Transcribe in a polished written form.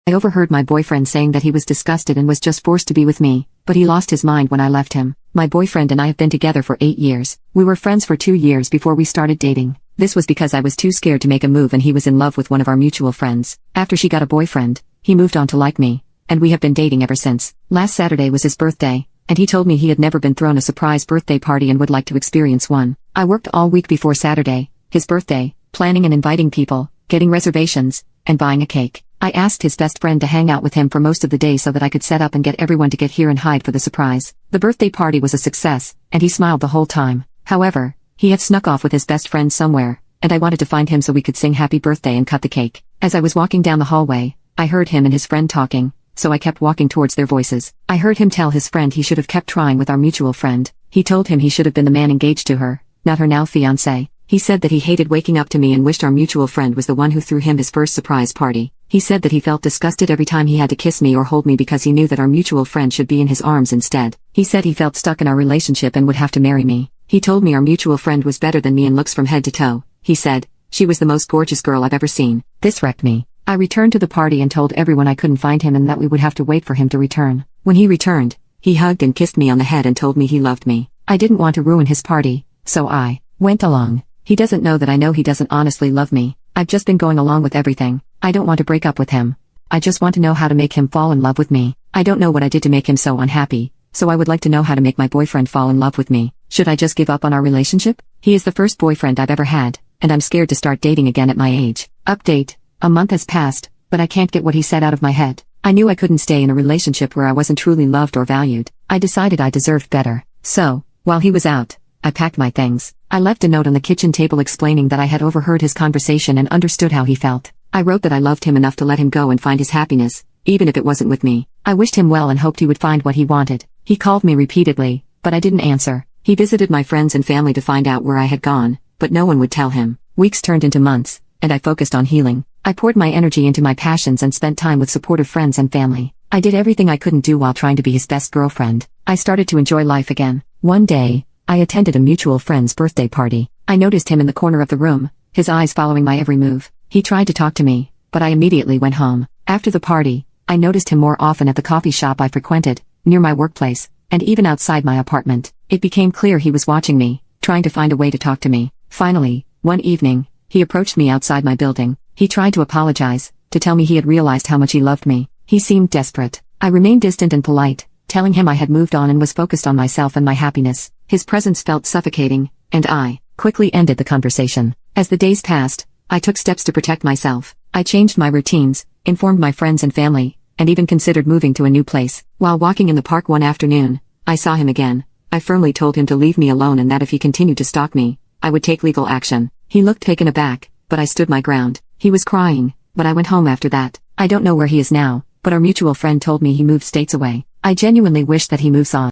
I overheard my boyfriend saying that he was disgusted and was just forced to be with me, but he lost his mind when I left him. My boyfriend and I have been together for 8 years. We were friends for 2 years before we started dating. This was because I was too scared to make a move and he was in love with one of our mutual friends. After she got a boyfriend, he moved on to like me, and we have been dating ever since. Last Saturday was his birthday, and he told me he had never been thrown a surprise birthday party and would like to experience one. I worked all week before Saturday, his birthday, planning and inviting people, getting reservations, and buying a cake. I asked his best friend to hang out with him for most of the day so that I could set up and get everyone to get here and hide for the surprise. The birthday party was a success, and he smiled the whole time. However, he had snuck off with his best friend somewhere, and I wanted to find him so we could sing happy birthday and cut the cake. As I was walking down the hallway, I heard him and his friend talking, so I kept walking towards their voices. I heard him tell his friend he should have kept trying with our mutual friend. He told him he should have been the man engaged to her, not her now fiancé. He said that he hated waking up to me and wished our mutual friend was the one who threw him his first surprise party. He said that he felt disgusted every time he had to kiss me or hold me because he knew that our mutual friend should be in his arms instead. He said he felt stuck in our relationship and would have to marry me. He told me our mutual friend was better than me in looks from head to toe. He said, she was the most gorgeous girl I've ever seen. This wrecked me. I returned to the party and told everyone I couldn't find him and that we would have to wait for him to return. When he returned, he hugged and kissed me on the head and told me he loved me. I didn't want to ruin his party, so I went along. He doesn't know that I know he doesn't honestly love me. I've just been going along with everything. I don't want to break up with him. I just want to know how to make him fall in love with me. I don't know what I did to make him so unhappy, so I would like to know how to make my boyfriend fall in love with me. Should I just give up on our relationship? He is the first boyfriend I've ever had, and I'm scared to start dating again at my age. Update: a month has passed, but I can't get what he said out of my head. I knew I couldn't stay in a relationship where I wasn't truly loved or valued. I decided I deserved better. So, while he was out, I packed my things. I left a note on the kitchen table explaining that I had overheard his conversation and understood how he felt. I wrote that I loved him enough to let him go and find his happiness, even if it wasn't with me. I wished him well and hoped he would find what he wanted. He called me repeatedly, but I didn't answer. He visited my friends and family to find out where I had gone, but no one would tell him. Weeks turned into months, and I focused on healing. I poured my energy into my passions and spent time with supportive friends and family. I did everything I couldn't do while trying to be his best girlfriend. I started to enjoy life again. One day, I attended a mutual friend's birthday party. I noticed him in the corner of the room, his eyes following my every move. He tried to talk to me, but I immediately went home. After the party, I noticed him more often at the coffee shop I frequented, near my workplace, and even outside my apartment. It became clear he was watching me, trying to find a way to talk to me. Finally, one evening, he approached me outside my building. He tried to apologize, to tell me he had realized how much he loved me. He seemed desperate. I remained distant and polite, telling him I had moved on and was focused on myself and my happiness. His presence felt suffocating, and I quickly ended the conversation. As the days passed, I took steps to protect myself. I changed my routines, informed my friends and family, and even considered moving to a new place. While walking in the park one afternoon, I saw him again. I firmly told him to leave me alone and that if he continued to stalk me, I would take legal action. He looked taken aback, but I stood my ground. He was crying, but I went home after that. I don't know where he is now, but our mutual friend told me he moved states away. I genuinely wish that he moves on.